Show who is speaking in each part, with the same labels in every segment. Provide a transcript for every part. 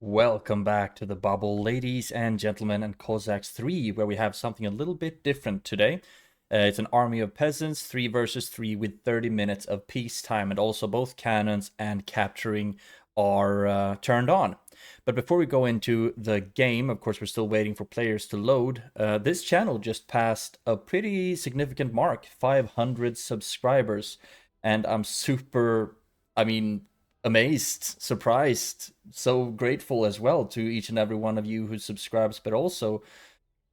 Speaker 1: Welcome back to the bubble, ladies and gentlemen, and Cossacks 3, where we have something a little bit different today. It's an army of peasants, 3 versus 3, with 30 minutes of peacetime, and also both cannons and capturing are turned on. But before we go into the game, of course, we're still waiting for players to load. This channel just passed a pretty significant mark, 500 subscribers, and I'm super, amazed, surprised, so grateful as well to each and every one of you who subscribes, but also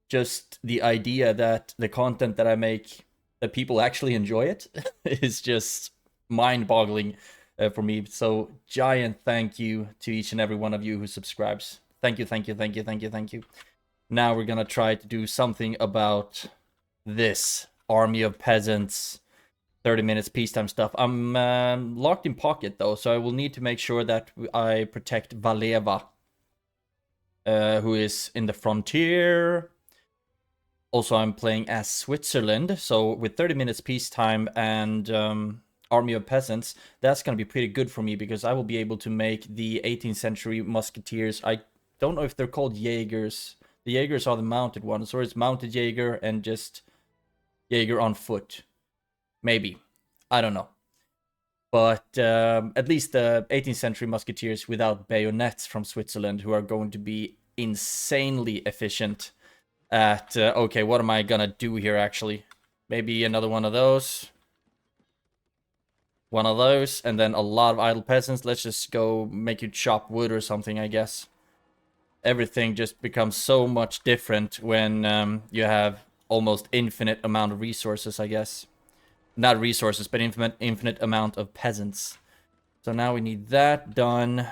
Speaker 1: just the idea that the content that I make, that people actually enjoy it, is just mind-boggling for me. So giant thank you to each and every one of you who subscribes. Thank you, thank you, thank you, thank you, thank you. Now we're gonna try to do something about this army of peasants 30 minutes peacetime stuff. I'm locked in pocket though, so I will need to make sure that I protect Valeva, who is in the frontier. Also, I'm playing as Switzerland, so with 30 minutes peacetime and army of peasants, that's going to be pretty good for me because I will be able to make the 18th century musketeers. I don't know if they're called Jaegers. The Jaegers are the mounted ones, or it's mounted Jaeger and just Jaeger on foot. Maybe. I don't know. But at least the 18th century musketeers without bayonets from Switzerland, who are going to be insanely efficient at, okay, what am I gonna do here actually? Maybe another one of those. One of those, and then a lot of idle peasants. Let's just go make you chop wood or something, I guess. Everything just becomes so much different when you have almost infinite amount of resources, I guess. Not resources, but infinite amount of peasants. So now we need that done.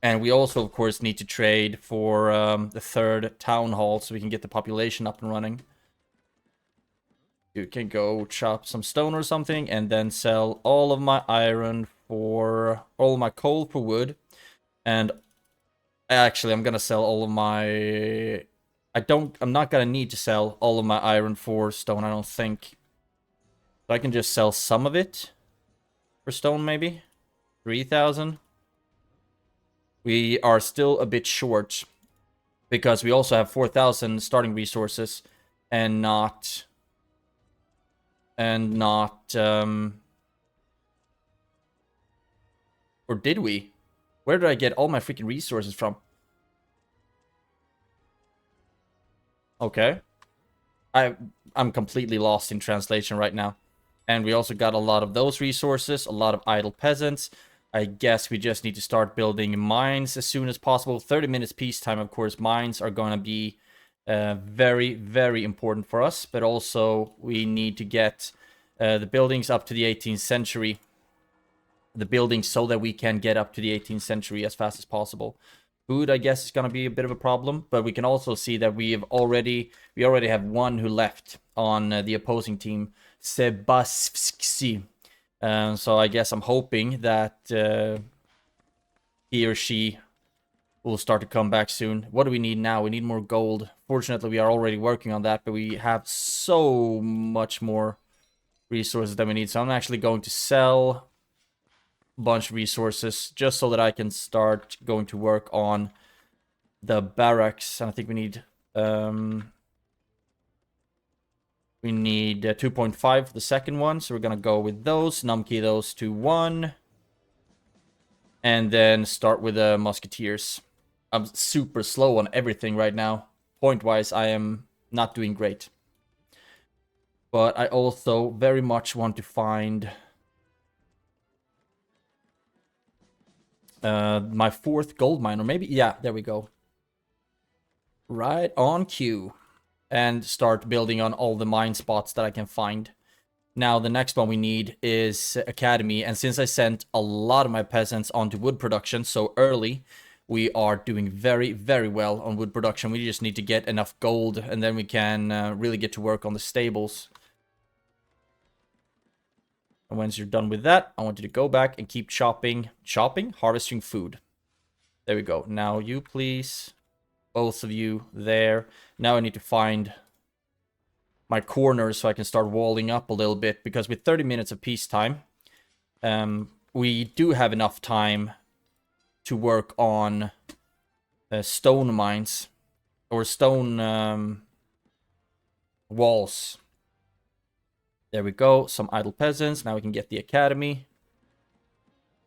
Speaker 1: And we also, of course, need to trade for the third town hall so we can get the population up and running. You can go chop some stone or something and then sell all of my iron for all of my coal for wood. And actually, I'm gonna sell all of my... I'm not gonna need to sell all of my iron for stone, I don't think. So I can just sell some of it for stone, maybe 3,000. We are still a bit short because we also have 4,000 starting resources and not or did we? Where did I get all my freaking resources from? Okay. I'm completely lost in translation right now. And we also got a lot of those resources, a lot of idle peasants. I guess we just need to start building mines as soon as possible. 30 minutes peacetime, of course. Mines are going to be very, very important for us. But also, we need to get the buildings up to the 18th century. The buildings so that we can get up to the 18th century as fast as possible. Food, I guess, is going to be a bit of a problem. But we can also see that we already have one who left on the opposing team. Sebasvski. So I guess I'm hoping that he or she will start to come back soon. What do we need now? We need more gold. Fortunately, we are already working on that, but we have so much more resources than we need. So I'm actually going to sell a bunch of resources just so that I can start going to work on the barracks. And I think we need... We need 2.5 for the second one, so we're gonna go with those, numkey those to 1. And then start with the musketeers. I'm super slow on everything right now. Point-wise, I am not doing great. But I also very much want to find my 4th gold mine, or maybe, yeah, there we go. Right on cue. And start building on all the mine spots that I can find. Now, the next one we need is Academy. And since I sent a lot of my peasants onto wood production so early, we are doing very, very well on wood production. We just need to get enough gold, and then we can really get to work on the stables. And once you're done with that, I want you to go back and keep chopping, harvesting food. There we go. Now you please... Both of you there. Now I need to find my corners so I can start walling up a little bit. Because with 30 minutes of peacetime, we do have enough time to work on stone mines or stone walls. There we go. Some idle peasants. Now we can get the academy.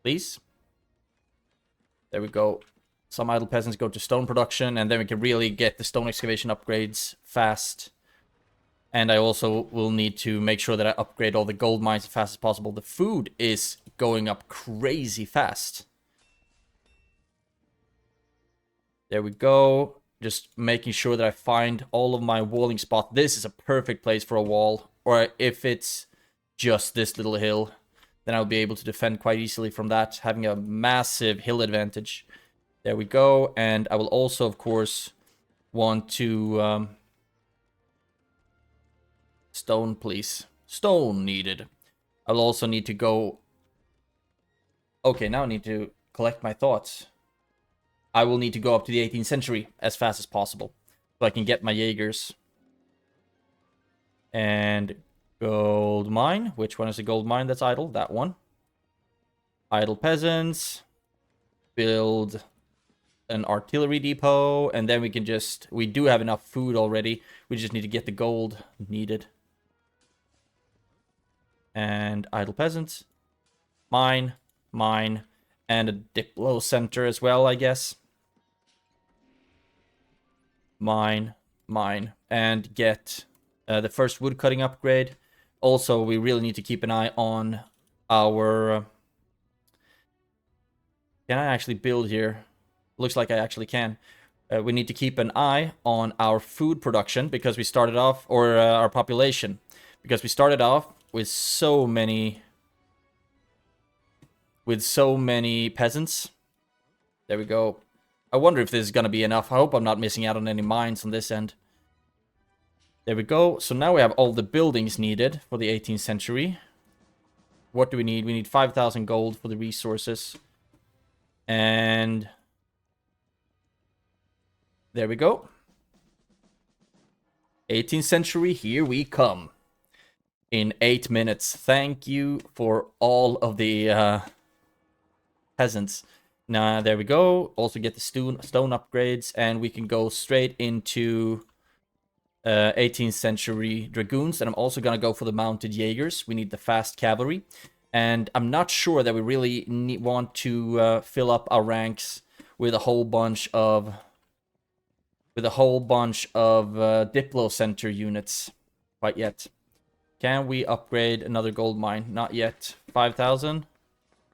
Speaker 1: Please. There we go. Some idle peasants go to stone production, and then we can really get the stone excavation upgrades fast. And I also will need to make sure that I upgrade all the gold mines as fast as possible. The food is going up crazy fast. There we go. Just making sure that I find all of my walling spots. This is a perfect place for a wall. Or if it's just this little hill, then I'll be able to defend quite easily from that, having a massive hill advantage. There we go. And I will also, of course, want to... stone, please. Stone needed. I'll also need to go... Okay, now I need to collect my thoughts. I will need to go up to the 18th century as fast as possible, so I can get my Jaegers. And gold mine. Which one is the gold mine that's idle? That one. Idle peasants. Build an artillery depot. And then we can just... We do have enough food already. We just need to get the gold needed. And idle peasants. Mine. Mine. And a diplo center as well, I guess. Mine. Mine. And get... the first woodcutting upgrade. Also, we really need to keep an eye on our... Can I actually build here? Looks like I actually can. We need to keep an eye on our food production because we started off... Or our population. Because we started off with so many... With so many peasants. There we go. I wonder if this is going to be enough. I hope I'm not missing out on any mines on this end. There we go. So now we have all the buildings needed for the 18th century. What do we need? We need 5,000 gold for the resources. And... there we go. 18th century, here we come. In 8 minutes. Thank you for all of the peasants. Now, there we go. Also get the stone upgrades. And we can go straight into... 18th century dragoons, and I'm also gonna go for the mounted Jaegers. We need the fast cavalry, and I'm not sure that we really want to fill up our ranks with a whole bunch of diplo center units quite yet. Can we upgrade another gold mine? Not yet. 5,000.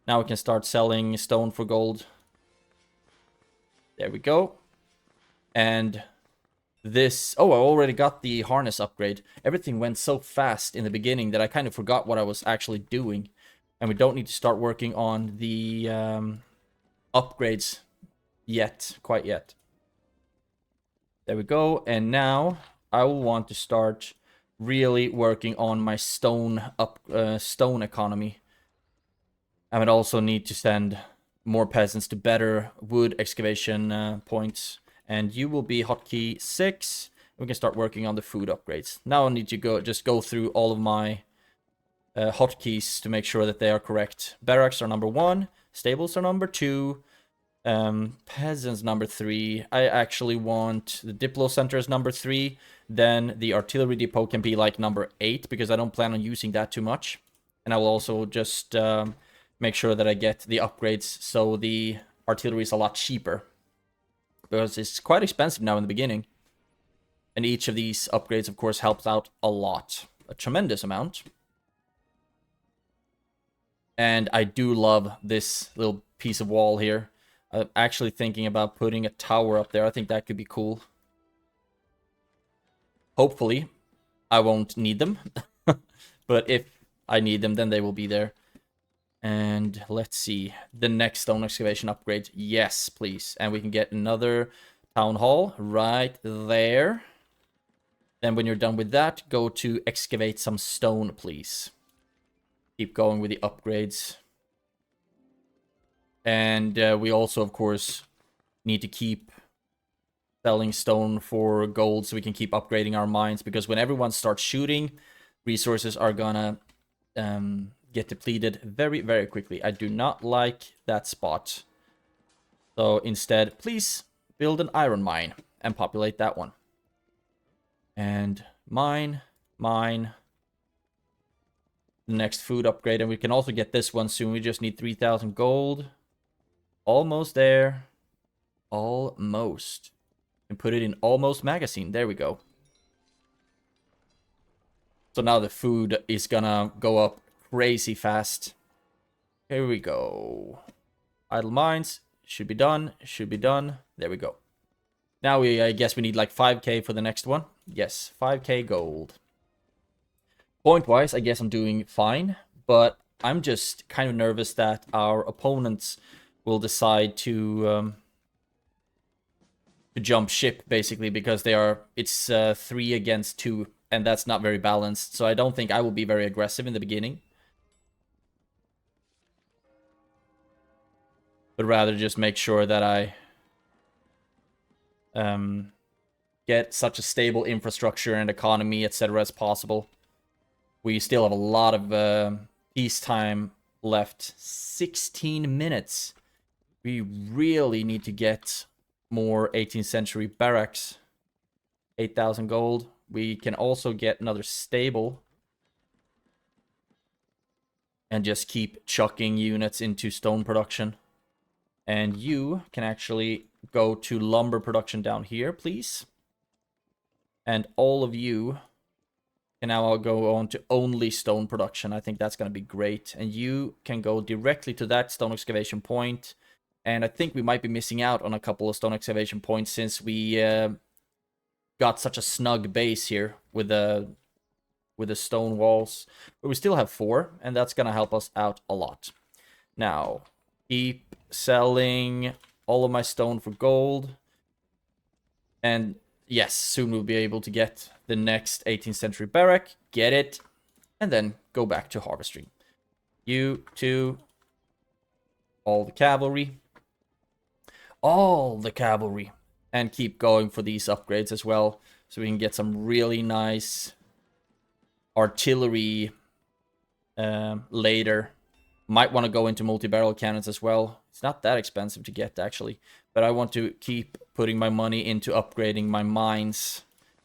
Speaker 1: Now we can start selling stone for gold. There we go. And this... Oh, I already got the harness upgrade. Everything went so fast in the beginning that I kind of forgot what I was actually doing. And we don't need to start working on the upgrades yet. Quite yet. There we go. And now I will want to start really working on my stone economy. I would also need to send more peasants to better wood excavation points. And you will be hotkey 6. We can start working on the food upgrades. Now I need to go through all of my hotkeys to make sure that they are correct. Barracks are number 1. Stables are number 2. Peasants number 3. I actually want the diplo center as number 3. Then the artillery depot can be like number 8 because I don't plan on using that too much. And I will also just make sure that I get the upgrades so the artillery is a lot cheaper. Because it's quite expensive now in the beginning. And each of these upgrades, of course, helps out a lot. A tremendous amount. And I do love this little piece of wall here. I'm actually thinking about putting a tower up there. I think that could be cool. Hopefully, I won't need them. But if I need them, then they will be there. And let's see, the next stone excavation upgrade. Yes, please. And we can get another town hall right there. Then when you're done with that, go to excavate some stone, please. Keep going with the upgrades. And we also, of course, need to keep selling stone for gold so we can keep upgrading our mines. Because when everyone starts shooting, resources are gonna... get depleted very, very quickly. I do not like that spot. So instead, please build an iron mine and populate that one. And mine. The next food upgrade, and we can also get this one soon. We just need 3,000 gold. Almost there. Almost. And put it in almost magazine. There we go. So now the food is gonna go up crazy fast. Here we go. Idle mines. Should be done. Should be done. There we go. Now I guess we need like 5k for the next one. Yes, 5k gold. Point-wise, I guess I'm doing fine. But I'm just kind of nervous that our opponents will decide to jump ship, basically, because it's 3 against 2, and that's not very balanced. So I don't think I will be very aggressive in the beginning, but rather just make sure that I get such a stable infrastructure and economy, etc. as possible. We still have a lot of peacetime left. 16 minutes. We really need to get more 18th century barracks. 8,000 gold. We can also get another stable. And just keep chucking units into stone production. And you can actually go to lumber production down here, please. And all of you can now go on to only stone production. I think that's going to be great. And you can go directly to that stone excavation point. And I think we might be missing out on a couple of stone excavation points since we got such a snug base here with the stone walls. But we still have 4, and that's going to help us out a lot. Now, keep selling all of my stone for gold. And yes, soon we'll be able to get the next 18th century barrack, get it, and then go back to harvesting. You two, all the cavalry, and keep going for these upgrades as well, so we can get some really nice artillery later. Might want to go into multi-barrel cannons as well. It's not that expensive to get, actually. But I want to keep putting my money into upgrading my mines.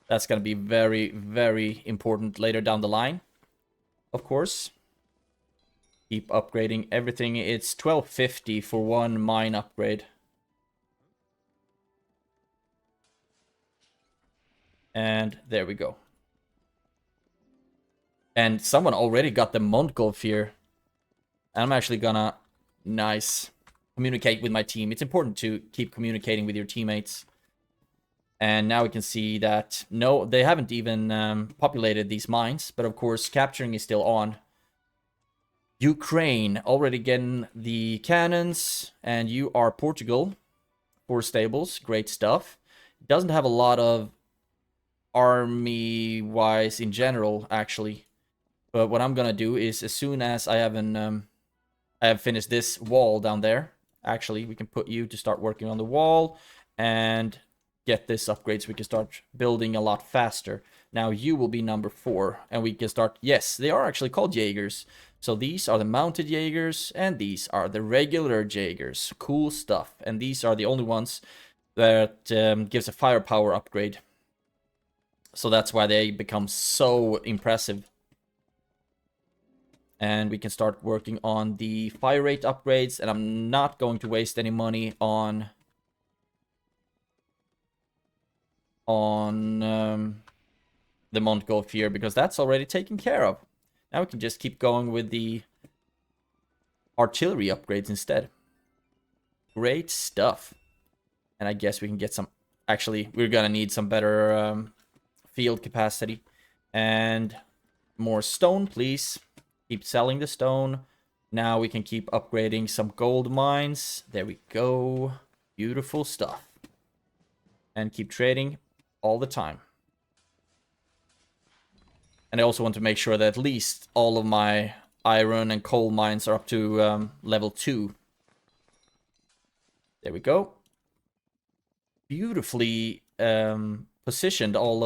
Speaker 1: That's going to be very, very important later down the line, of course. Keep upgrading everything. It's 1250 for one mine upgrade. And there we go. And someone already got the Montgolf here. I'm actually gonna, communicate with my team. It's important to keep communicating with your teammates. And now we can see that, no, they haven't even populated these mines. But of course, capturing is still on. Ukraine, already getting the cannons. And you are Portugal. 4 stables, great stuff. Doesn't have a lot of army-wise in general, actually. But what I'm gonna do is, as soon as I have finished this wall down there, actually, we can put you to start working on the wall and get this upgrade so we can start building a lot faster. Now you will be number 4, and we can start. Yes, they are actually called Jaegers. So these are the mounted Jaegers, and these are the regular Jaegers. Cool stuff. And these are the only ones that gives a firepower upgrade. So that's why they become so impressive. And we can start working on the fire rate upgrades. And I'm not going to waste any money on the Montgolf here, because that's already taken care of. Now we can just keep going with the artillery upgrades instead. Great stuff. And I guess we can get some. Actually, we're gonna need some better field capacity. And more stone, please. Keep selling the stone. Now we can keep upgrading some gold mines. There we go. Beautiful stuff. And keep trading all the time. And I also want to make sure that at least all of my iron and coal mines are up to level 2. There we go. Beautifully positioned all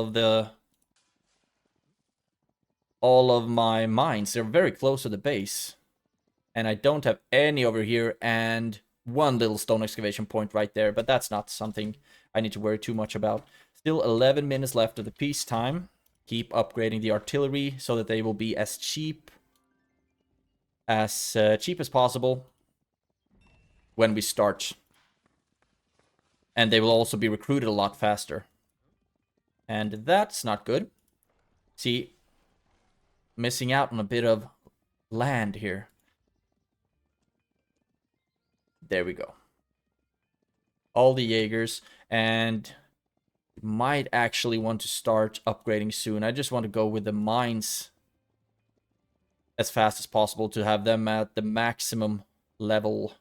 Speaker 1: of my mines. They're very close to the base. And I don't have any over here. And one little stone excavation point right there, but that's not something I need to worry too much about. Still 11 minutes left of the peacetime. Keep upgrading the artillery so that they will be as cheap as possible when we start. And they will also be recruited a lot faster. And that's not good. See, missing out on a bit of land here. There we go. All the Jaegers, and might actually want to start upgrading soon. I just want to go with the mines as fast as possible to have them at the maximum level.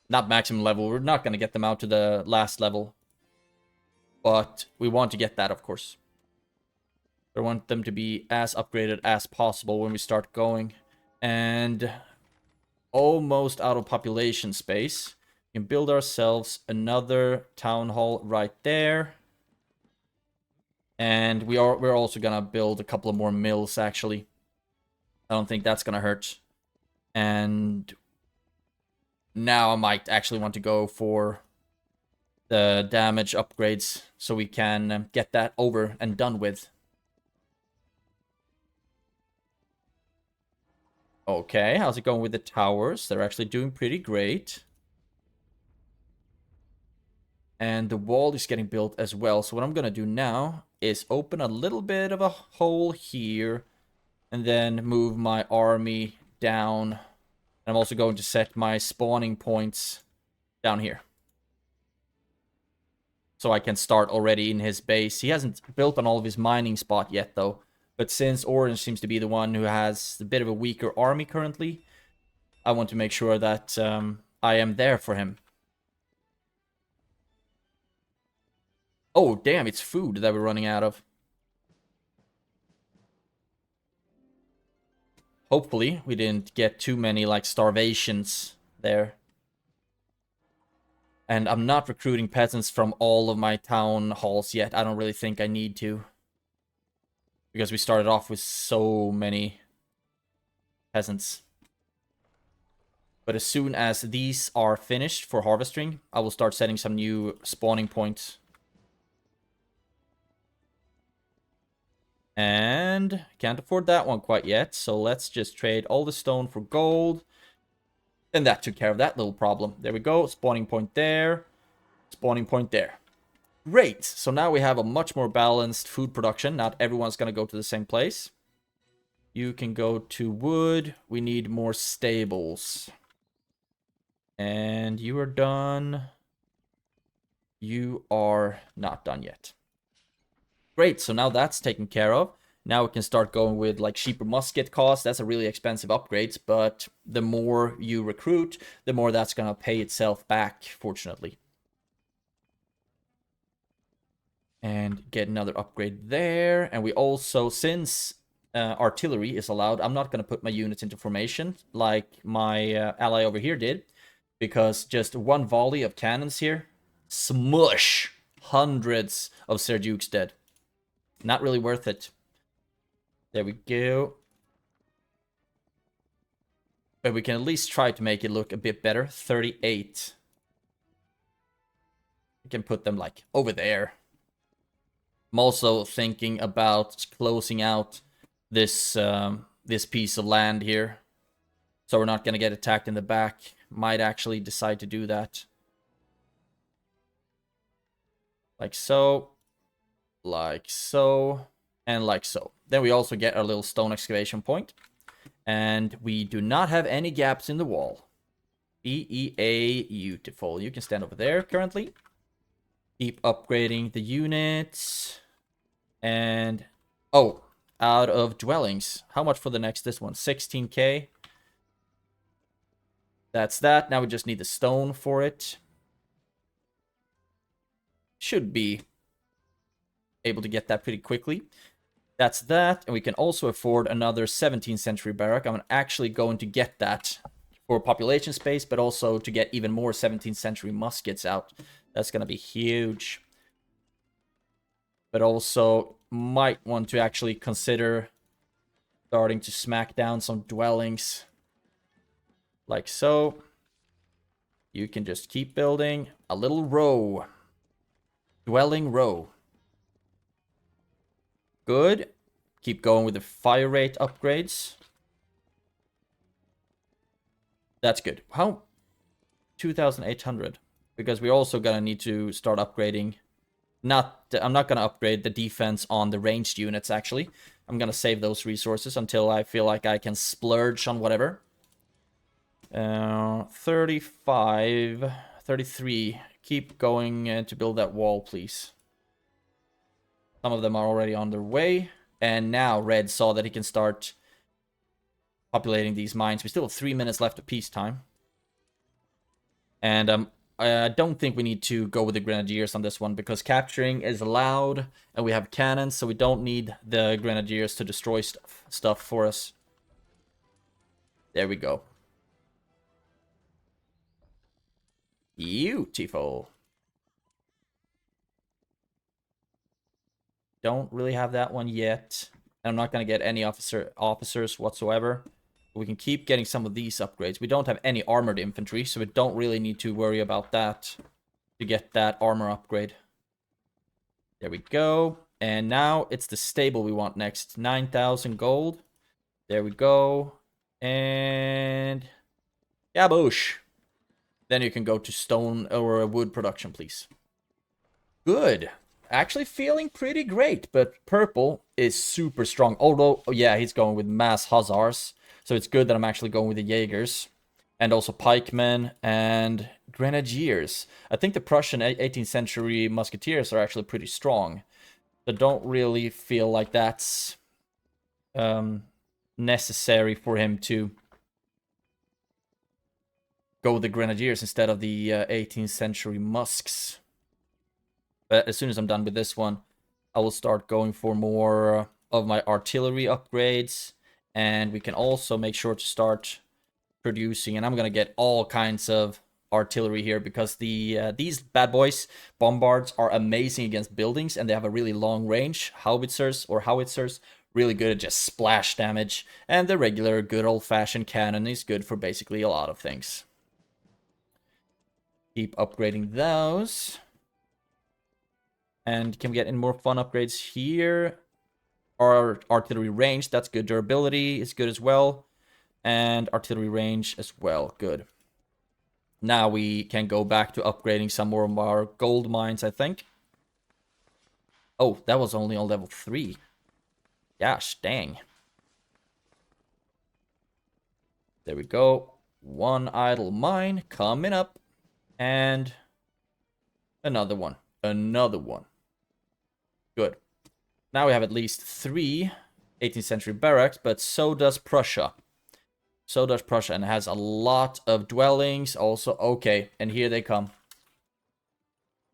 Speaker 1: Not maximum level, we're not going to get them out to the last level. But we want to get that, of course. I want them to be as upgraded as possible when we start going. And almost out of population space. We can build ourselves another town hall right there. And we're also gonna build a couple of more mills, actually. I don't think that's gonna hurt. And now I might actually want to go for the damage upgrades so we can get that over and done with. Okay, how's it going with the towers? They're actually doing pretty great. And the wall is getting built as well. So what I'm going to do now is open a little bit of a hole here. And then move my army down. I'm also going to set my spawning points down here. So I can start already in his base. He hasn't built on all of his mining spot yet, though. But since Orange seems to be the one who has a bit of a weaker army currently, I want to make sure that I am there for him. Oh, damn, it's food that we're running out of. Hopefully, we didn't get too many, like, starvations there. And I'm not recruiting peasants from all of my town halls yet. I don't really think I need to. Because we started off with so many peasants. But as soon as these are finished for harvesting, I will start setting some new spawning points. And can't afford that one quite yet, so let's just trade all the stone for gold. And that took care of that little problem. There we go, spawning point there, spawning point there. Great, so now we have a much more balanced food production. Not everyone's gonna go to the same place. You can go to wood, we need more stables. And you are done. You are not done yet. Great, so now that's taken care of. Now we can start going with like cheaper musket cost. That's a really expensive upgrade, but the more you recruit, the more that's gonna pay itself back, fortunately. And get another upgrade there. And we also, since artillery is allowed, I'm not gonna put my units into formation like my ally over here did, because just one volley of cannons here, smush, hundreds of Serdukes dead. Not really worth it. There we go. But we can at least try to make it look a bit better. 38. We can put them like over there. I'm also thinking about closing out this this piece of land here. So we're not going to get attacked in the back. Might actually decide to do that. Like so. Like so. And like so. Then we also get our little stone excavation point. And we do not have any gaps in the wall. Beautiful. You can stand over there currently. Keep upgrading the units. And... oh, out of dwellings. How much for the next this one? 16k. That's that. Now we just need the stone for it. Should be able to get that pretty quickly. That's that. And we can also afford another 17th century barrack. I'm actually going to get that for population space, but also to get even more 17th century muskets out. That's going to be huge. But also might want to actually consider starting to smack down some dwellings. like so. You can just keep building a little row. Dwelling row. Good. Keep going with the fire rate upgrades. That's good. How? 2,800. Because we're also gonna need to start upgrading. I'm not gonna upgrade the defense on the ranged units, actually. I'm gonna save those resources until I feel like I can splurge on whatever. 35, 33. Keep going to build that wall, please. Some of them are already on their way. And now Red saw that he can start populating these mines. We still have 3 minutes left of peacetime. And I don't think we need to go with the Grenadiers on this one, because capturing is allowed, and we have cannons, so we don't need the Grenadiers to destroy stuff for us. There we go. Beautiful. Don't really have that one yet. And I'm not going to get any officers whatsoever. We can keep getting some of these upgrades. We don't have any armored infantry, so we don't really need to worry about that to get that armor upgrade. There we go. And now it's the stable we want next. 9,000 gold. There we go. And yaboosh. Then you can go to stone or wood production, please. Good. Actually feeling pretty great, but purple is super strong. Although, oh yeah, he's going with mass hussars. So it's good that I'm actually going with the Jaegers. And also pikemen and grenadiers. I think the Prussian 18th century musketeers are actually pretty strong. So don't really feel like that's necessary for him to go with the grenadiers instead of the 18th century musks. But as soon as I'm done with this one, I will start going for more of my artillery upgrades. And we can also make sure to start producing. And I'm going to get all kinds of artillery here, because these bad boys, bombards, are amazing against buildings. And they have a really long range. Howitzers, really good at just splash damage. And the regular good old-fashioned cannon is good for basically a lot of things. Keep upgrading those. And can we get in more fun upgrades here? Our artillery range, that's good. Durability is good as well. And artillery range as well, good. Now we can go back to upgrading some more of our gold mines, I think. Oh, that was only on level 3. Gosh, dang. There we go. One idle mine coming up. And another one. Another one. Good. Now we have at least 3 18th century barracks, but so does Prussia. So does Prussia, and it has a lot of dwellings also. Okay, and here they come.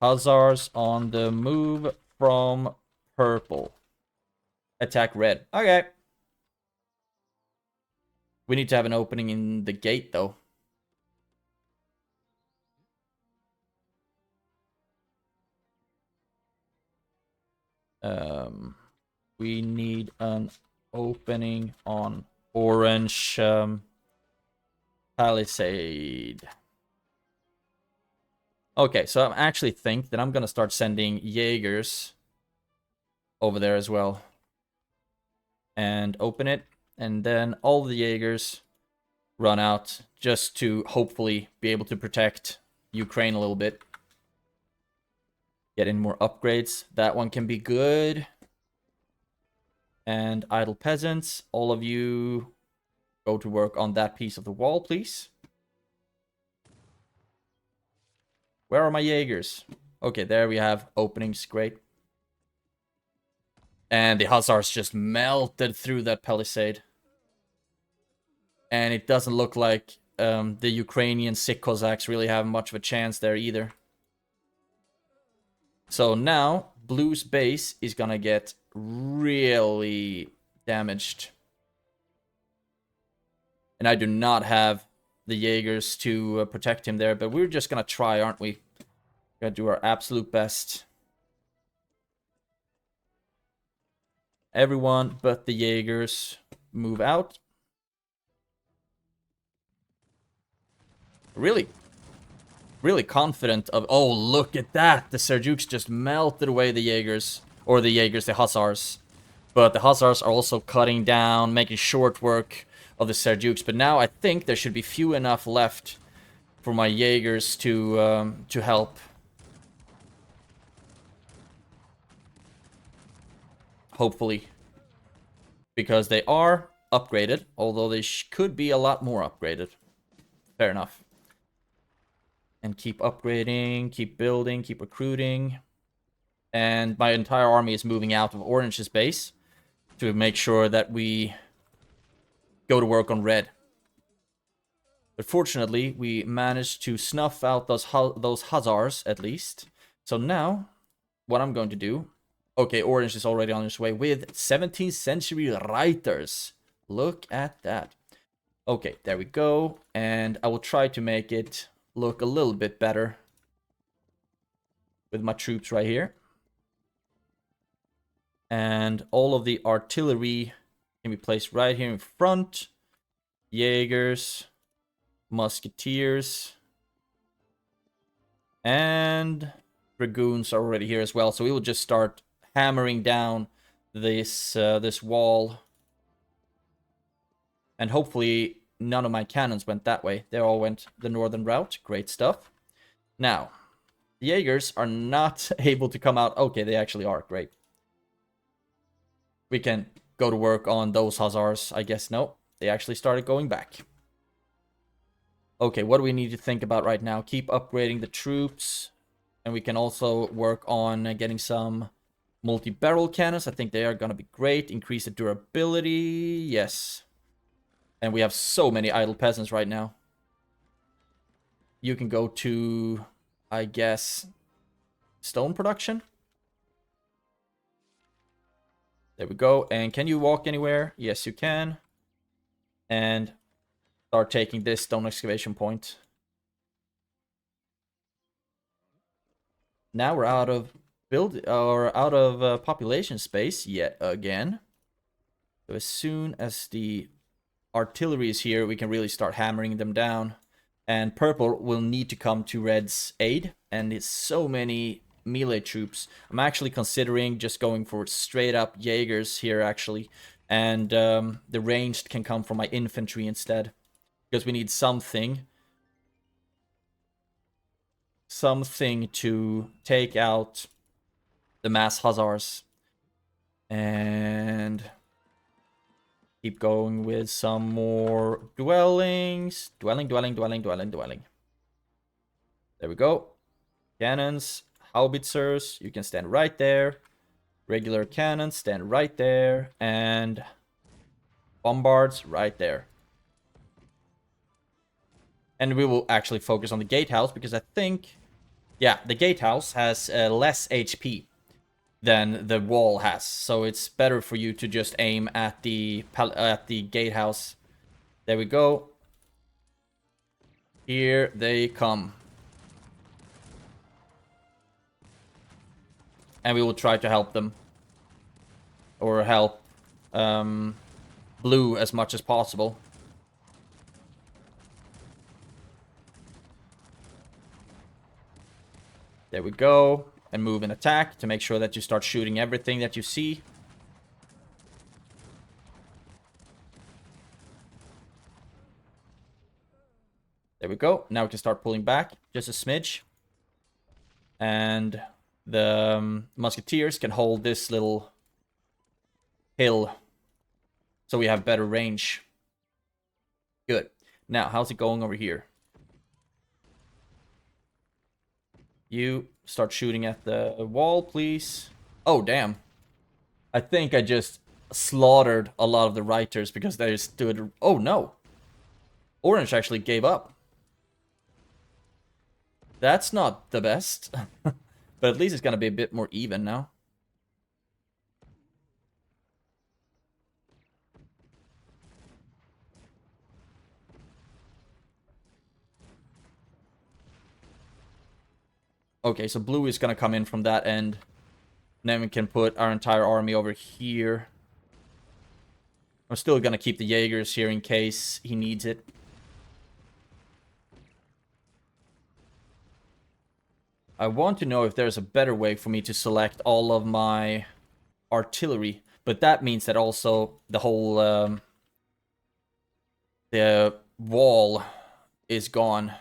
Speaker 1: Hussars on the move from purple. Attack red. Okay. We need to have an opening in the gate, though. We need an opening on orange palisade. Okay, so I actually think that I'm gonna start sending Jaegers over there as well. And open it. And then all the Jaegers run out just to hopefully be able to protect Ukraine a little bit. Get in more upgrades. That one can be good. And idle peasants, all of you go to work on that piece of the wall, please. Where are my Jaegers? Okay, there we have openings. Great. And the Hussars just melted through that palisade. And it doesn't look like the Ukrainian sick Cossacks really have much of a chance there either. So now, Blue's base is gonna get really damaged. And I do not have the Jaegers to protect him there, but we're just gonna try, aren't we? We're gonna do our absolute best. Everyone but the Jaegers move out. really, really confident of... Oh, look at that! The Seljuks just melted away the Jaegers. Or the Jaegers, the Hussars. But the Hussars are also cutting down, making short work of the Seljuks. But now I think there should be few enough left for my Jaegers to help. Hopefully. Because they are upgraded, although they could be a lot more upgraded. Fair enough. And keep upgrading, keep building, keep recruiting. And my entire army is moving out of Orange's base to make sure that we go to work on Red. But fortunately, we managed to snuff out those Hussars, at least. So now, what I'm going to do... Okay, Orange is already on its way with 17th century Reiters. Look at that. Okay, there we go. And I will try to make it look a little bit better with my troops right here. And all of the artillery can be placed right here in front. Jaegers, musketeers, and dragoons are already here as well. So we will just start hammering down this wall. And hopefully none of my cannons went that way. They all went the northern route. Great stuff. Now, the Jaegers are not able to come out. Okay, they actually are. Great. We can go to work on those Hussars. I guess no. They actually started going back. Okay, what do we need to think about right now? Keep upgrading the troops. And we can also work on getting some multi-barrel cannons. I think they are going to be great. Increase the durability. Yes. And we have so many idle peasants right now. You can go to, I guess, stone production. There we go. And can you walk anywhere? Yes, you can. And start taking this stone excavation point. Now we're out of population space yet again. So as soon as the artillery is here, we can really start hammering them down. And purple will need to come to red's aid. And it's so many melee troops. I'm actually considering just going for straight up Jaegers here, actually. And the ranged can come from my infantry instead. Because we need something to take out the mass Hussars. And keep going with some more dwellings. Dwelling. There we go. Cannons, howitzers, you can stand right there. Regular cannons, stand right there. And bombards, right there. And we will actually focus on the gatehouse, because I think... Yeah, the gatehouse has less HP than the wall has. So it's better for you to just aim at the gatehouse. There we go. Here they come. And we will try to help them. Or help blue as much as possible. There we go. And move and attack to make sure that you start shooting everything that you see. There we go. Now we can start pulling back just a smidge. And the musketeers can hold this little hill. So we have better range. Good. Now, how's it going over here? You start shooting at the wall, please. Oh, damn. I think I just slaughtered a lot of the Reiters because they stood... Oh, no. Orange actually gave up. That's not the best. But at least it's going to be a bit more even now. Okay, so blue is going to come in from that end. And then we can put our entire army over here. I'm still going to keep the Jaegers here in case he needs it. I want to know if there's a better way for me to select all of my artillery, but that means that also the whole the wall is gone.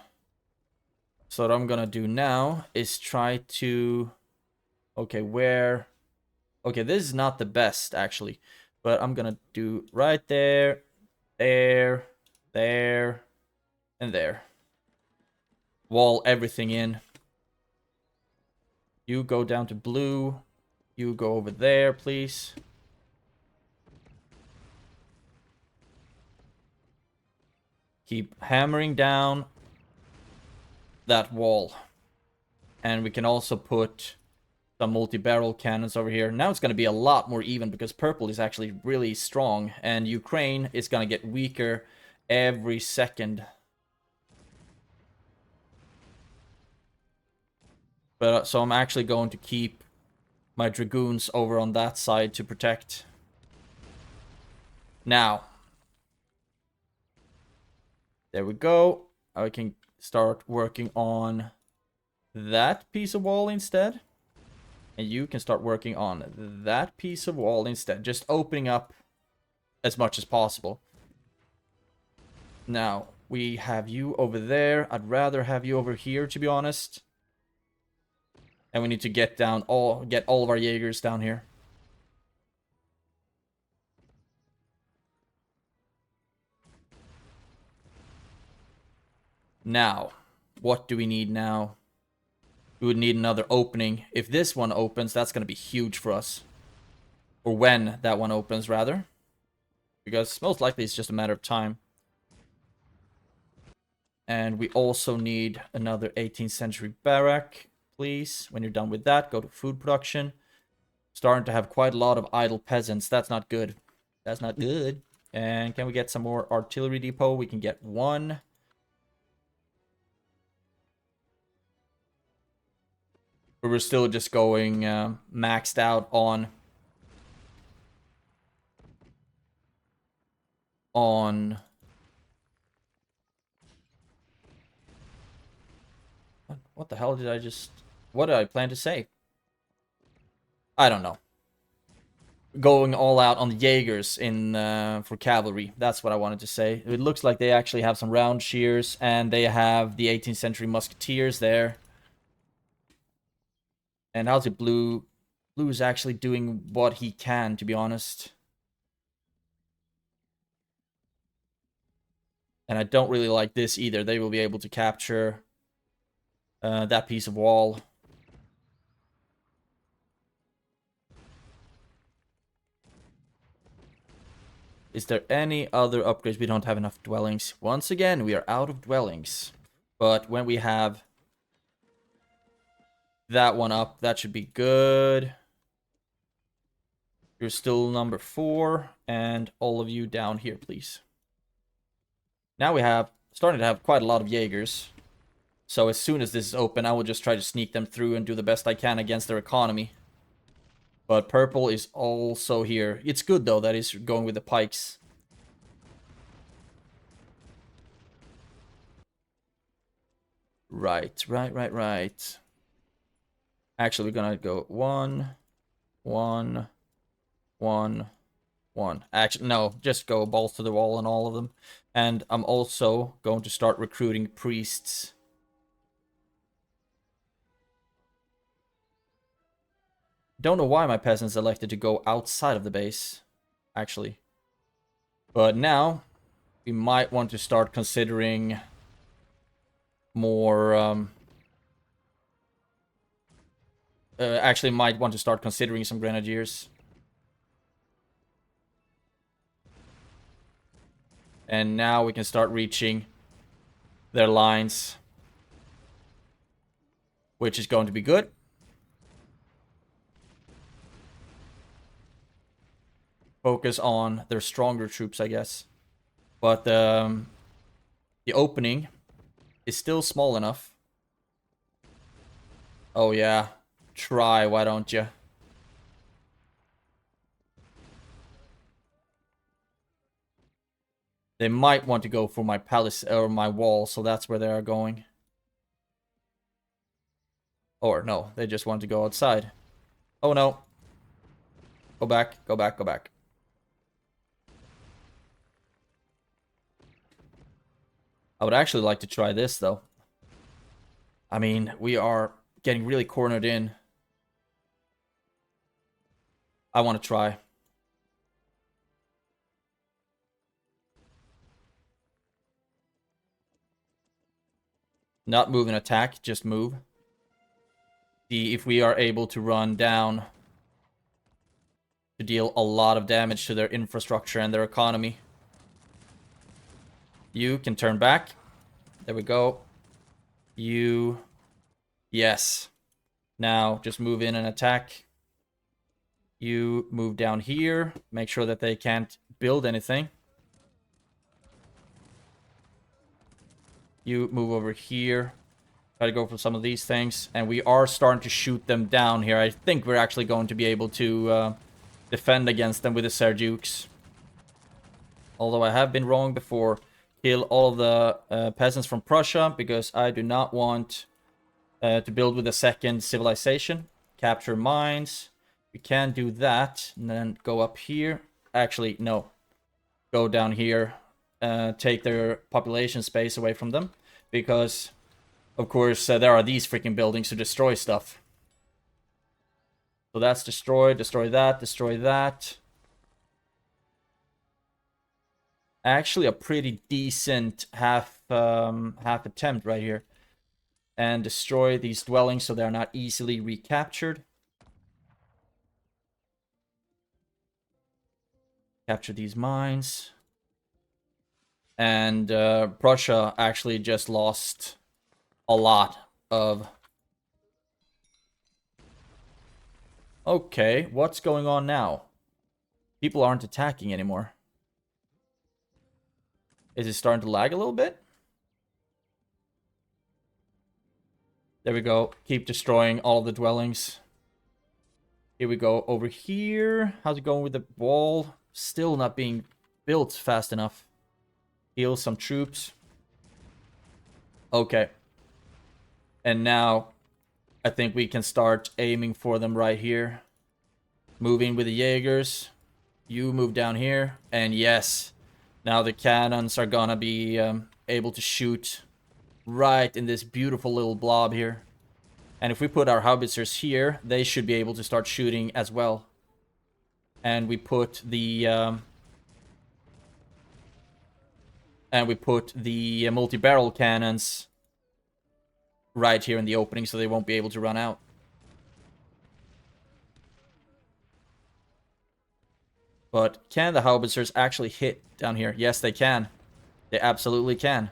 Speaker 1: So what I'm gonna do now is try to... Okay, where... Okay, this is not the best, actually. But I'm gonna do right there, there, there, and there. Wall everything in. You go down to blue. You go over there, please. Keep hammering down that wall. And we can also put some multi-barrel cannons over here. Now it's going to be a lot more even because purple is actually really strong. And Ukraine is going to get weaker every second. But so I'm actually going to keep my dragoons over on that side to protect. Now. There we go. I can start working on that piece of wall instead. And you can start working on that piece of wall instead. Just opening up as much as possible. Now, we have you over there. I'd rather have you over here, to be honest. And we need to get all of our Jaegers down here. Now, what do we need now? We would need another opening. If this one opens, that's going to be huge for us. Or when that one opens, rather. Because most likely it's just a matter of time. And we also need another 18th century barrack, please. When you're done with that, go to food production. Starting to have quite a lot of idle peasants. That's not good. That's not good. And can we get some more artillery depot? We can get one. But we're still just going maxed out on what the hell did I just... What did I plan to say? I don't know. Going all out on the Jaegers for cavalry. That's what I wanted to say. It looks like they actually have some round shears, and they have the 18th century musketeers there. And how's it blue? Blue is actually doing what he can, to be honest. And I don't really like this either. They will be able to capture that piece of wall. Is there any other upgrades? We don't have enough dwellings. Once again, we are out of dwellings. But when we have that one up, that should be good. You're still number 4. And all of you down here, please. Now we have starting to have quite a lot of Jaegers. So as soon as this is open, I will just try to sneak them through and do the best I can against their economy. But purple is also here. It's good, though, that he's going with the pikes. Right. Actually, we're gonna go 1, 1, 1, 1. Actually, no, just go balls to the wall on all of them. And I'm also going to start recruiting priests. Don't know why my peasants elected to go outside of the base, actually. But now, we might want to start considering more... actually might want to start considering some grenadiers. And now we can start reaching their lines. Which is going to be good. Focus on their stronger troops, I guess. But the opening is still small enough. Oh yeah. Try, why don't you? They might want to go for my palace or my wall, so that's where they are going. Or no, they just want to go outside. Oh no. Go back, go back, go back. I would actually like to try this, though. I mean, we are getting really cornered in. I want to try. Not move and attack, just move. See if we are able to run down to deal a lot of damage to their infrastructure and their economy. You can turn back. There we go. You... Yes. Now, just move in and attack. You move down here. Make sure that they can't build anything. You move over here. Try to go for some of these things. And we are starting to shoot them down here. I think we're actually going to be able to defend against them with the Serdukes. Although I have been wrong before. Kill all of the peasants from Prussia, because I do not want to build with a second civilization. Capture mines. We can do that. And then go up here. Actually, no. Go down here. Take their population space away from them. Because, of course, there are these freaking buildings to destroy stuff. So that's destroyed. Destroy that. Destroy that. Actually, a pretty decent half attempt right here. And destroy these dwellings so they're not easily recaptured. Capture these mines. And Prussia actually just lost a lot of... Okay, what's going on now? People aren't attacking anymore. Is it starting to lag a little bit? There we go. Keep destroying all of the dwellings. Here we go. Over here. How's it going with the wall? Still not being built fast enough. Heal some troops. Okay. And now, I think we can start aiming for them right here. Moving with the Jaegers. You move down here. And yes. Now the cannons are gonna be able to shoot right in this beautiful little blob here. And if we put our howitzers here, they should be able to start shooting as well. And we put the multi-barrel cannons right here in the opening, so they won't be able to run out. But can the howitzers actually hit down here? Yes, they can. They absolutely can.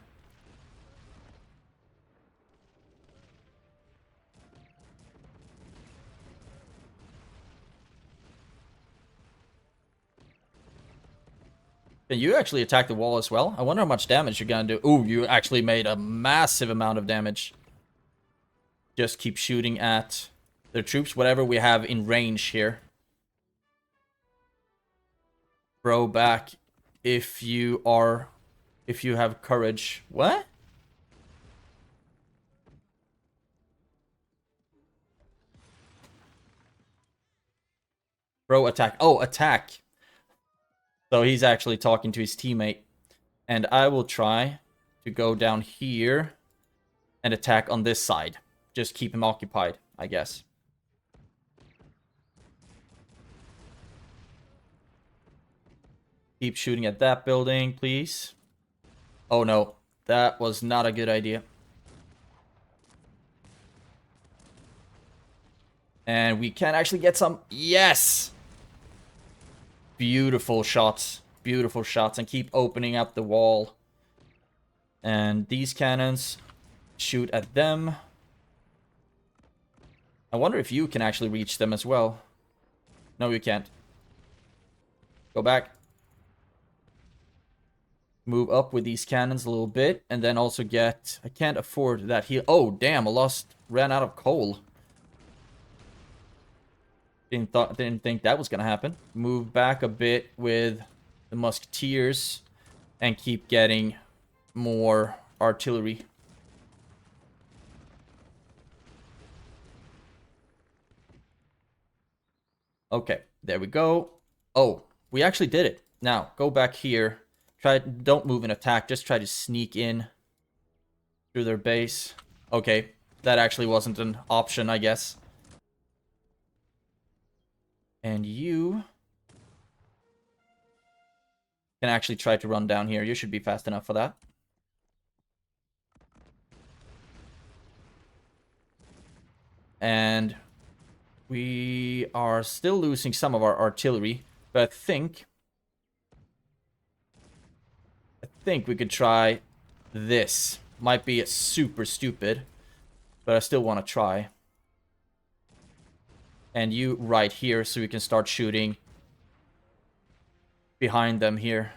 Speaker 1: Can you actually attack the wall as well? I wonder how much damage you're gonna do. Ooh, you actually made a massive amount of damage. Just keep shooting at their troops, whatever we have in range here. Bro, back if you have courage. What? Bro, attack. Oh, attack. So he's actually talking to his teammate. And I will try to go down here and attack on this side. Just keep him occupied, I guess. Keep shooting at that building, please. Oh no, that was not a good idea. And we can actually get some... Yes! Beautiful shots. Beautiful shots. And keep opening up the wall. And these cannons, shoot at them. I wonder if you can actually reach them as well. No, you can't. Go back. Move up with these cannons a little bit. And then also get... I can't afford that heal. Oh, damn. Ran out of coal. Didn't think that was going to happen. Move back a bit with the musketeers. And keep getting more artillery. Okay, there we go. Oh, we actually did it. Now, go back here. Don't move and attack. Just try to sneak in through their base. Okay, that actually wasn't an option, I guess. And you can actually try to run down here. You should be fast enough for that. And we are still losing some of our artillery, but I think we could try this. Might be super stupid, but I still want to try. And you right here so we can start shooting behind them here.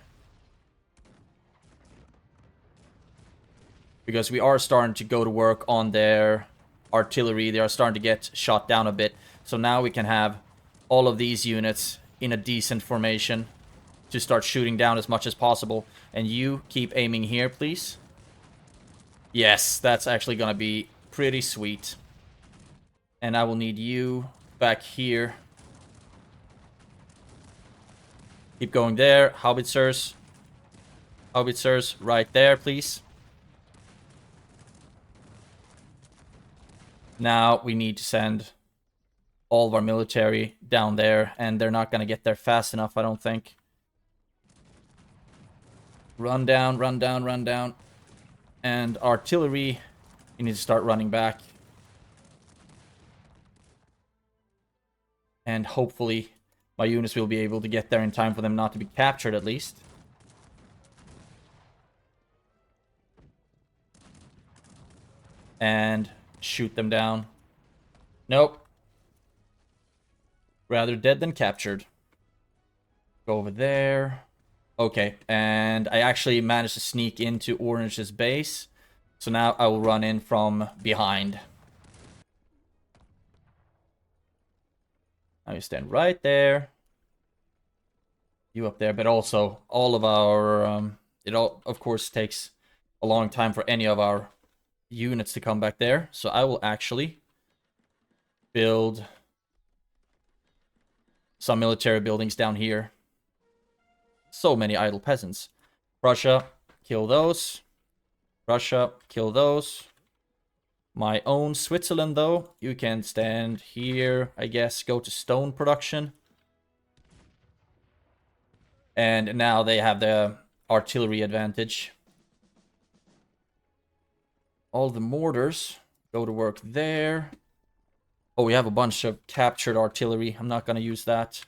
Speaker 1: Because we are starting to go to work on their artillery. They are starting to get shot down a bit. So now we can have all of these units in a decent formation to start shooting down as much as possible. And you keep aiming here, please. Yes, that's actually going to be pretty sweet. And I will need you back here. Keep going there. Howitzers. Howitzers right there, please. Now we need to send all of our military down there, and they're not going to get there fast enough, I don't think. Run down, run down, run down. And artillery, you need to start running back. And hopefully my units will be able to get there in time for them not to be captured, at least. And shoot them down. Nope. Rather dead than captured. Go over there. Okay, and I actually managed to sneak into Orange's base. So now I will run in from behind. Now you stand right there. You up there, but also all of our... it all, of course, takes a long time for any of our units to come back there. So I will actually build some military buildings down here. So many idle peasants. Prussia, kill those. Prussia, kill those. My own Switzerland, though, you can stand here, I guess, go to stone production. And now they have the artillery advantage. All the mortars go to work there. Oh, we have a bunch of captured artillery. I'm not going to use that.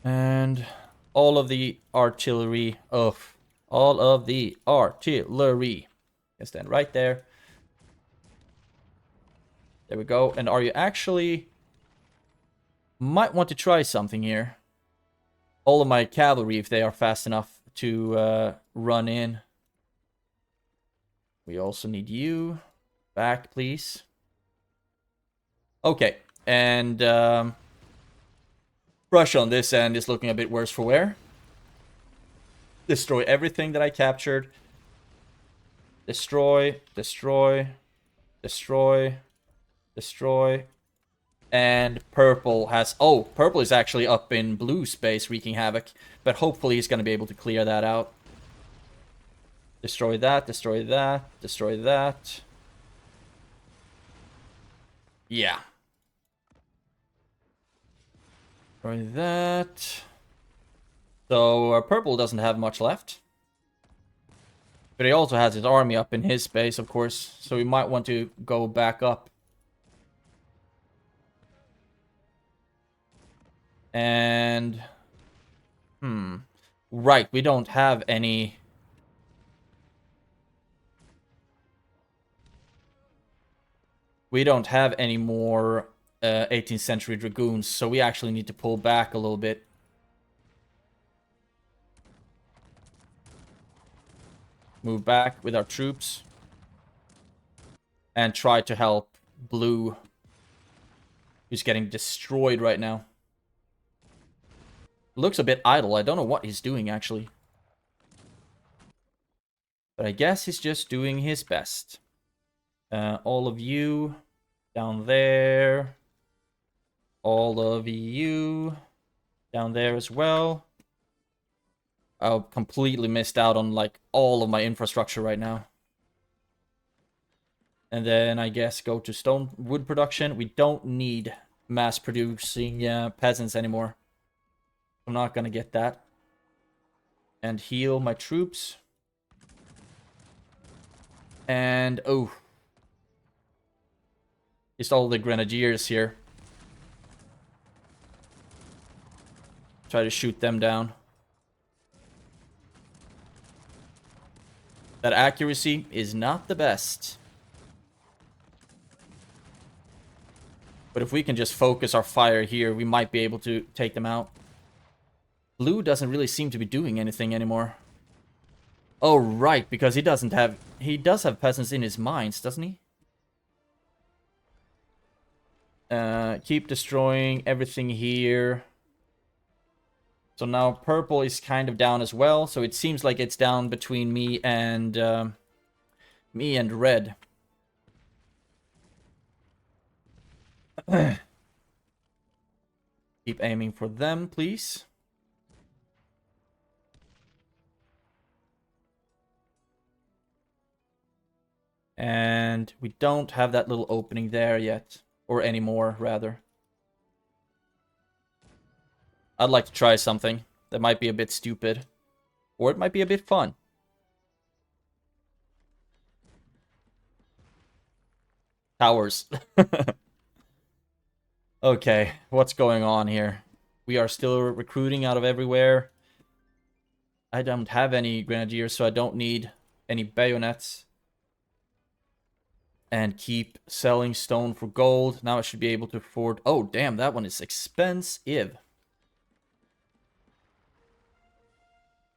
Speaker 1: And all of the artillery. All of the artillery. You stand right there. There we go. And are you actually... Might want to try something here. All of my cavalry, if they are fast enough to run in. We also need you. Back, please. Okay. And Prussia on this end is looking a bit worse for wear. Destroy everything that I captured. Destroy, destroy, destroy, destroy. And purple has... Oh, purple is actually up in blue space wreaking havoc. But hopefully he's going to be able to clear that out. Destroy that, destroy that, destroy that. Yeah. Destroy that. So purple doesn't have much left. But he also has his army up in his base, of course. So we might want to go back up. And... Right, we don't have any... We don't have any more 18th century dragoons, so we actually need to pull back a little bit. Move back with our troops. And try to help blue, who's getting destroyed right now. Looks a bit idle. I don't know what he's doing, actually. But I guess he's just doing his best. All of you down there. all of you down there as well. I completely missed out on like all of my infrastructure right now. And then I guess go to stone wood production. We don't need mass producing peasants anymore. I'm not gonna get that. And heal my troops. And oh, just all the grenadiers here. Try to shoot them down. That accuracy is not the best. But if we can just focus our fire here, we might be able to take them out. Blue doesn't really seem to be doing anything anymore. Oh, right, because he does have peasants in his mines, doesn't he? Keep destroying everything here. So now purple is kind of down as well. So it seems like it's down between me and red. Keep aiming for them, please. And we don't have that little opening there yet. Or anymore, rather. I'd like to try something that might be a bit stupid. Or it might be a bit fun. Towers. Okay, what's going on here? We are still recruiting out of everywhere. I don't have any grenadiers, so I don't need any bayonets. And keep selling stone for gold. Now I should be able to afford... Oh, damn, that one is expensive.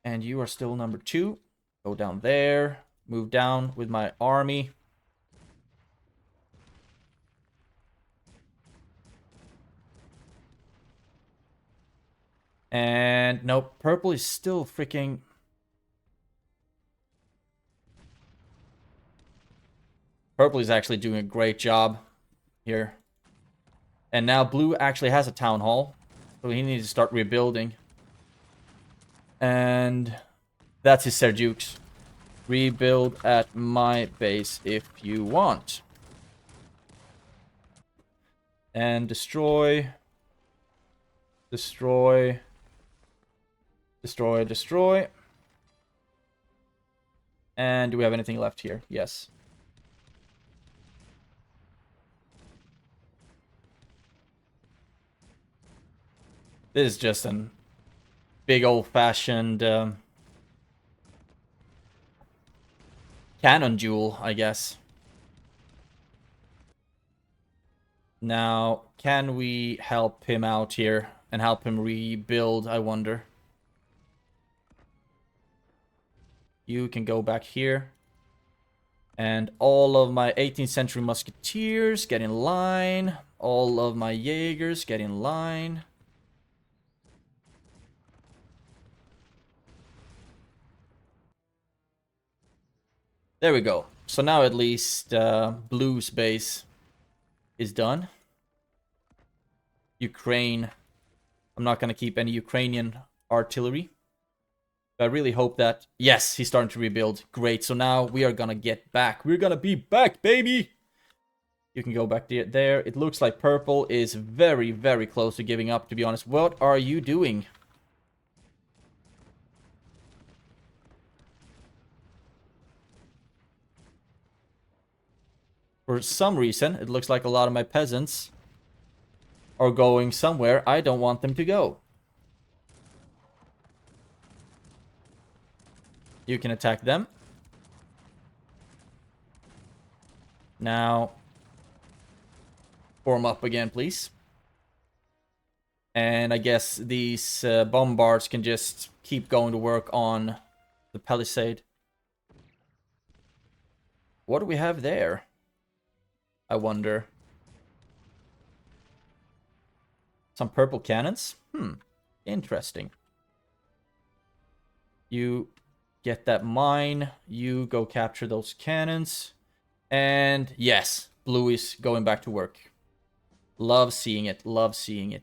Speaker 1: And you are still number 2. Go down there. Move down with my army. And nope, purple is still freaking... Purple is actually doing a great job here. And now blue actually has a town hall. So he needs to start rebuilding. And that's his Serjukes. Rebuild at my base if you want. And destroy. Destroy. Destroy, destroy. And do we have anything left here? Yes. This is just an big old-fashioned cannon duel, I guess. Now, can we help him out here and help him rebuild, I wonder? You can go back here. And all of my 18th century musketeers get in line. All of my Jaegers get in line. There we go. So now at least blue's base is done. Ukraine. I'm not going to keep any Ukrainian artillery. But I really hope that... Yes, he's starting to rebuild. Great. So now we are going to get back. We're going to be back, baby! You can go back there. It looks like purple is very, very close to giving up, to be honest. What are you doing? For some reason, it looks like a lot of my peasants are going somewhere I don't want them to go. You can attack them. Now, form up again, please. And I guess these bombards can just keep going to work on the palisade. What do we have there? I wonder. Some purple cannons? Interesting. You get that mine. You go capture those cannons. And yes, blue is going back to work. Love seeing it. Love seeing it.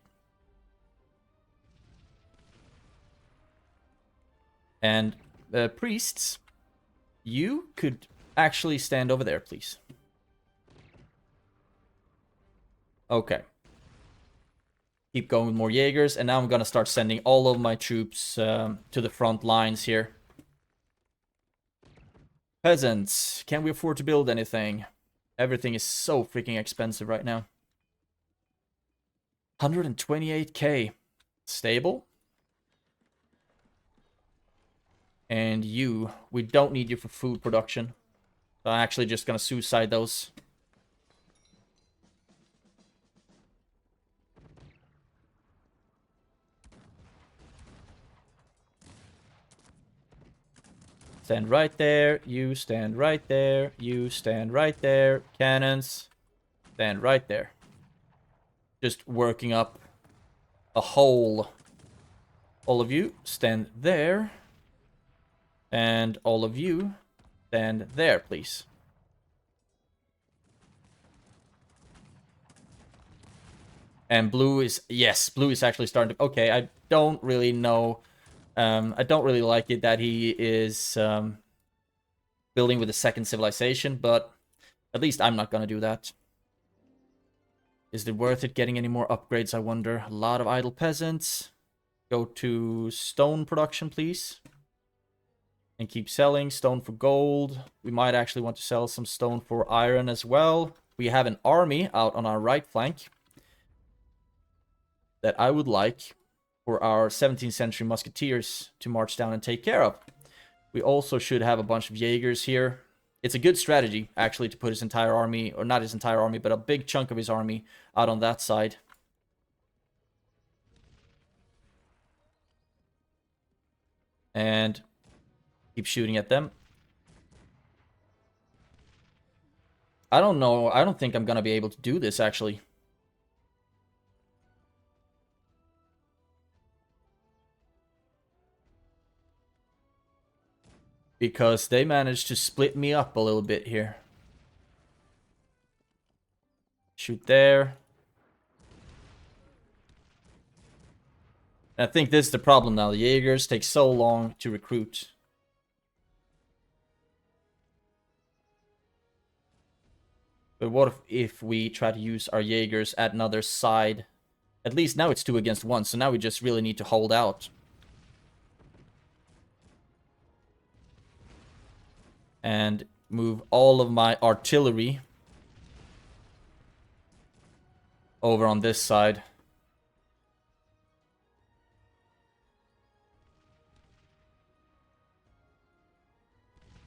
Speaker 1: And priests, you could actually stand over there, please. Okay. Keep going with more Jaegers, and now I'm gonna start sending all of my troops to the front lines here. Peasants, can we afford to build anything? Everything is so freaking expensive right now. 128k. Stable. And you, we don't need you for food production. So I'm actually just gonna suicide those. Stand right there, you stand right there, you stand right there. Cannons, stand right there. Just working up a hole. All of you, stand there. And all of you, stand there, please. And blue is, yes, blue is actually starting to, okay, I don't really know. I don't really like it that he is building with a second civilization, but at least I'm not gonna do that. Is it worth it getting any more upgrades, I wonder? A lot of idle peasants. Go to stone production, please. And keep selling stone for gold. We might actually want to sell some stone for iron as well. We have an army out on our right flank that I would like for our 17th century musketeers to march down and take care of. We also should have a bunch of Jaegers here. It's a good strategy, actually, to put his entire army, or not his entire army, but a big chunk of his army out on that side. And keep shooting at them. I don't know. I don't think I'm going to be able to do this, actually. Because they managed to split me up a little bit here. Shoot there. And I think this is the problem now. The Jaegers take so long to recruit. But what if we try to use our Jaegers at another side? At least now it's 2 against 1, so now we just really need to hold out. And move all of my artillery over on this side.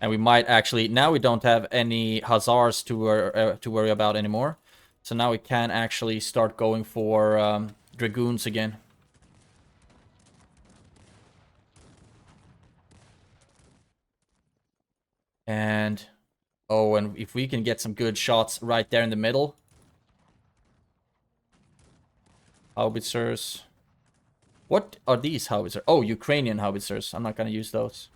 Speaker 1: And we might actually... Now we don't have any Hussars to worry about anymore. So now we can actually start going for Dragoons again. And... Oh, and if we can get some good shots right there in the middle. Howitzers. What are these howitzers? Oh, Ukrainian howitzers. I'm not going to use those.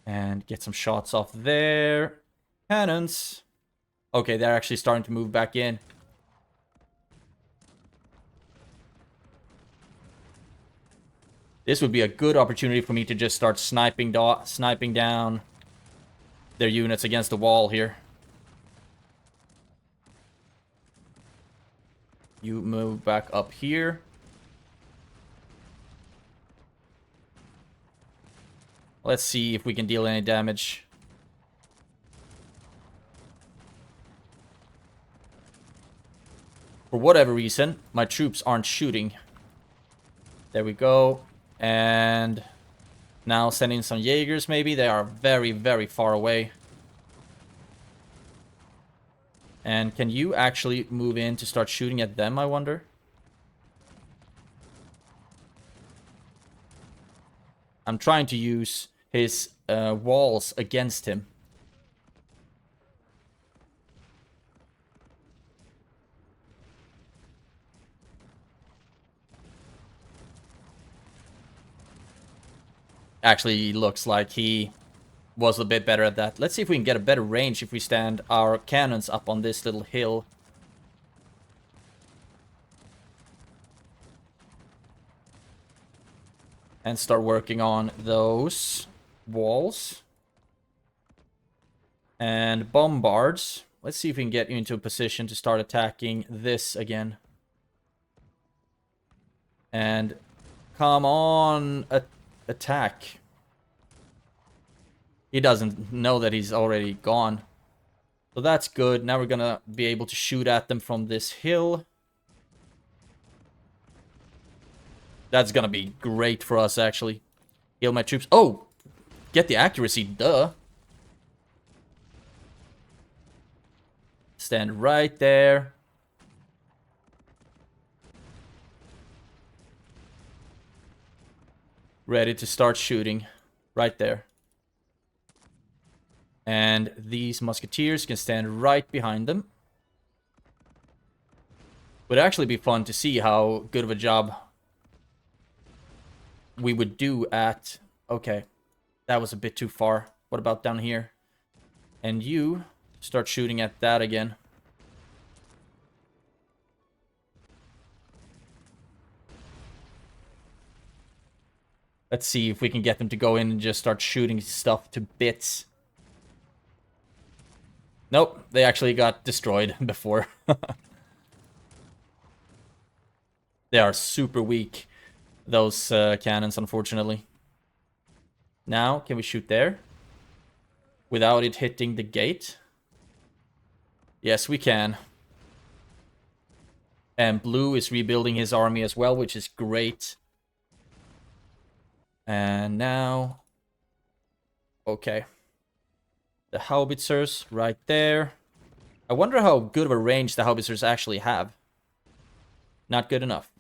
Speaker 1: And get some shots off there. Cannons. Okay, they're actually starting to move back in. This would be a good opportunity for me to just start sniping down their units against the wall here. You move back up here. Let's see if we can deal any damage. For whatever reason, my troops aren't shooting. There we go. And now sending some Jaegers, maybe. They are very, very far away. And can you actually move in to start shooting at them, I wonder? I'm trying to use his walls against him. Actually, looks like he was a bit better at that. Let's see if we can get a better range if we stand our cannons up on this little hill. And start working on those walls. And bombards. Let's see if we can get you into a position to start attacking this again. And come on, attack. He doesn't know that he's already gone. So that's good. Now we're gonna be able to shoot at them from this hill. That's gonna be great for us, actually. Heal my troops. Oh! Get the accuracy, duh. Stand right there. Ready to start shooting. Right there. And these musketeers can stand right behind them. Would actually be fun to see how good of a job we would do at... Okay, that was a bit too far. What about down here? And you start shooting at that again. Let's see if we can get them to go in and just start shooting stuff to bits. Nope, they actually got destroyed before. They are super weak, those cannons, unfortunately. Now, can we shoot there? Without it hitting the gate? Yes, we can. And Blue is rebuilding his army as well, which is great. And now... Okay. The howitzers right there. I wonder how good of a range the howitzers actually have. Not good enough.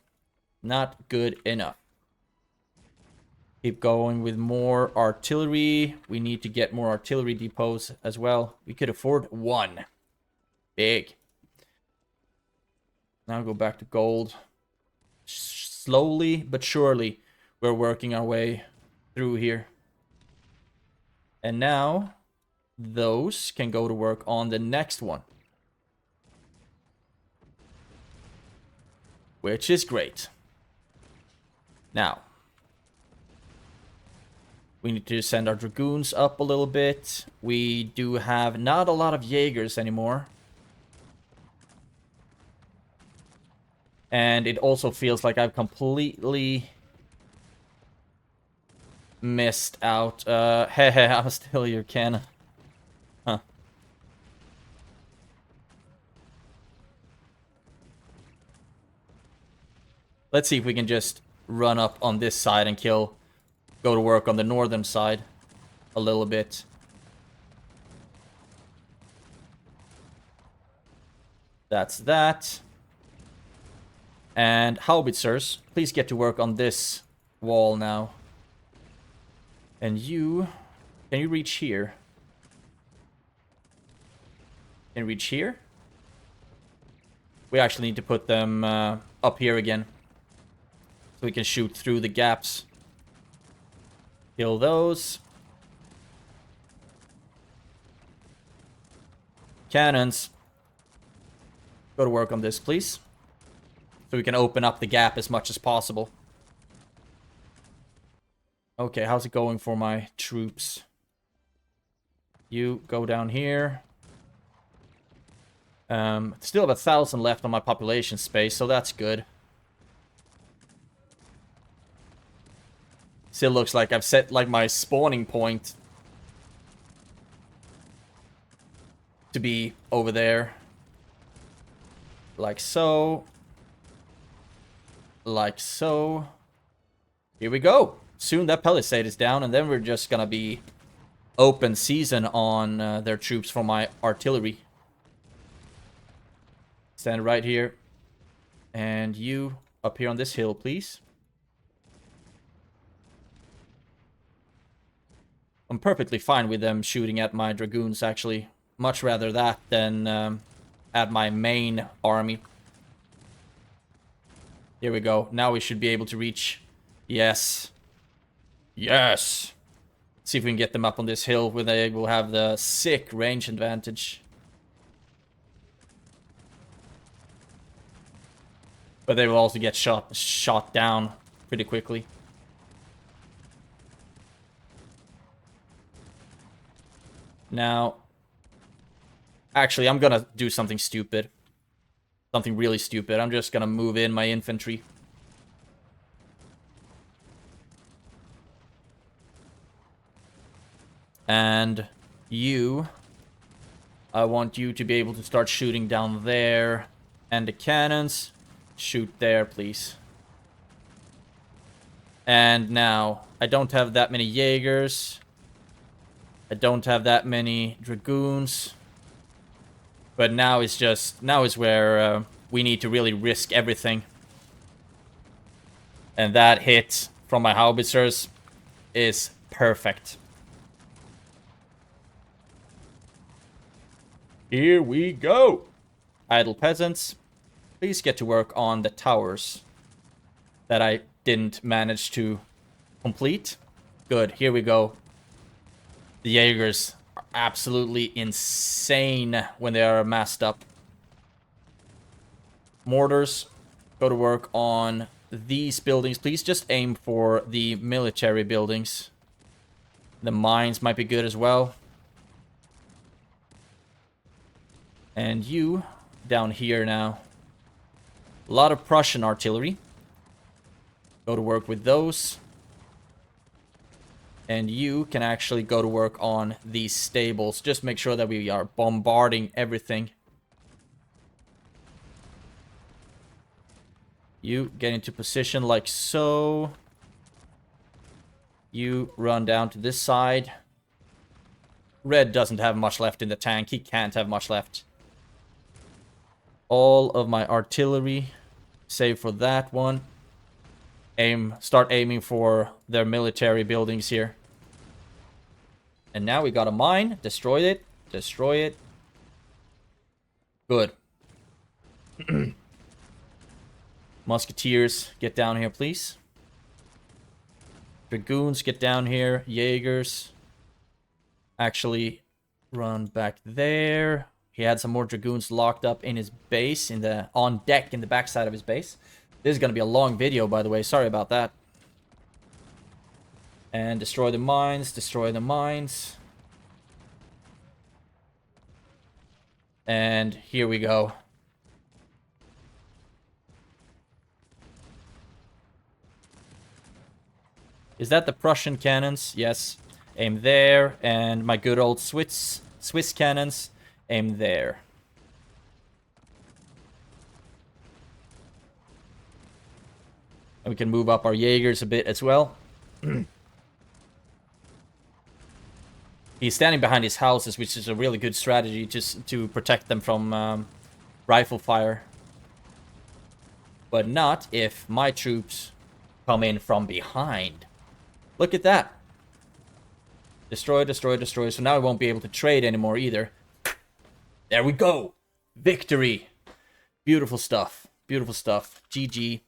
Speaker 1: Not good enough. Keep going with more artillery. We need to get more artillery depots as well. We could afford one. Big. Now go back to gold. Slowly but surely, we're working our way through here. And now, those can go to work on the next one. Which is great. Now, we need to send our dragoons up a little bit. We do have not a lot of Jaegers anymore. And it also feels like I've completely missed out. Hey, I'm still your cannon. Huh. Let's see if we can just run up on this side and go to work on the northern side a little bit. That's that. And howitzers, please get to work on this wall now. And you... Can you reach here? Can you reach here? We actually need to put them up here again. So we can shoot through the gaps. Kill those. Cannons. Go to work on this, please. So we can open up the gap as much as possible. Okay, how's it going for my troops? You go down here. Still have 1,000 left on my population space, so that's good. Still looks like I've set like my spawning point to be over there. Like so. Like so. Here we go. Soon that palisade is down, and then we're just gonna be open season on their troops from my artillery. Stand right here. And you up here on this hill, please. I'm perfectly fine with them shooting at my dragoons, actually. Much rather that than at my main army. Here we go. Now we should be able to reach. Yes. Yes. See if we can get them up on this hill where they will have the sick range advantage. But they will also get shot down pretty quickly. Now, actually, I'm gonna do something stupid. Something really stupid. I'm just gonna move in my infantry. And you, I want you to be able to start shooting down there. And the cannons, shoot there, please. And now, I don't have that many Jaegers. I don't have that many Dragoons. But now is where we need to really risk everything. And that hit from my howitzers is perfect. Here we go! Idle peasants, please get to work on the towers that I didn't manage to complete. Good, here we go. The Jaegers are absolutely insane when they are massed up. Mortars, go to work on these buildings. Please just aim for the military buildings. The mines might be good as well. And you, down here now. A lot of Prussian artillery. Go to work with those. And you can actually go to work on these stables. Just make sure that we are bombarding everything. You get into position like so. You run down to this side. Red doesn't have much left in the tank. He can't have much left. All of my artillery, save for that one. Start aiming for their military buildings here. And now we got a mine. Destroy it. Destroy it. Good. Musketeers, get down here, please. Dragoons, get down here. Jaegers. Actually, run back there. He had some more Dragoons locked up in his base, on deck in the backside of his base. This is going to be a long video, by the way. Sorry about that. And destroy the mines. Destroy the mines. And here we go. Is that the Prussian cannons? Yes. Aim there. And my good old Swiss cannons. Aim there. And we can move up our Jaegers a bit as well. He's standing behind his houses, which is a really good strategy just to protect them from rifle fire. But not if my troops come in from behind. Look at that. Destroy, destroy, destroy. So now I won't be able to trade anymore either. There we go. Victory. Beautiful stuff. Beautiful stuff. GG.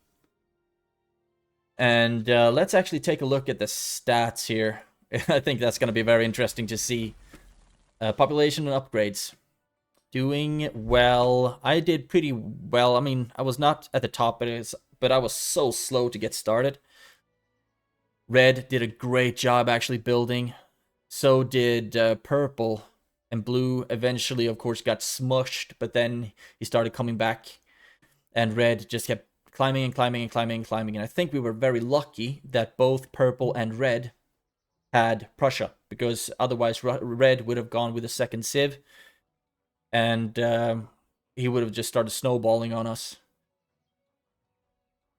Speaker 1: And let's actually take a look at the stats here. I think that's going to be very interesting to see. Population and upgrades. Doing well. I did pretty well. I mean, I was not at the top, but I was so slow to get started. Red did a great job actually building. So did purple. And blue eventually, of course, got smushed, but then he started coming back. And red just kept climbing and climbing and climbing and climbing. And I think we were very lucky that both purple and red had Prussia, because otherwise red would have gone with a second civ. And he would have just started snowballing on us.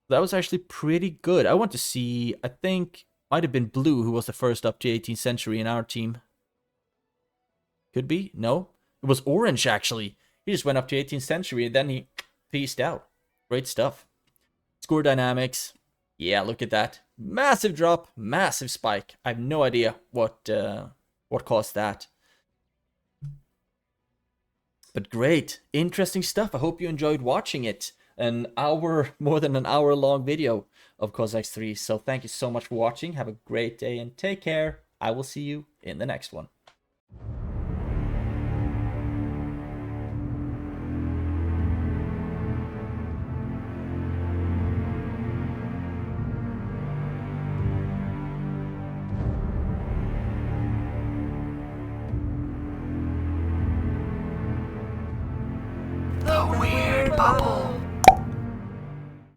Speaker 1: That was actually pretty good. I want to see, I think, might have been blue who was the first up to 18th century in our team. Could be? No. It was orange, actually. He just went up to 18th century and then he peaced out. Great stuff. Score dynamics. Yeah, look at that. Massive drop, massive spike. I have no idea what caused that. But great. Interesting stuff. I hope you enjoyed watching it. More than an hour long video of Cossacks 3. So thank you so much for watching. Have a great day and take care. I will see you in the next one.
Speaker 2: The Weird Bubble.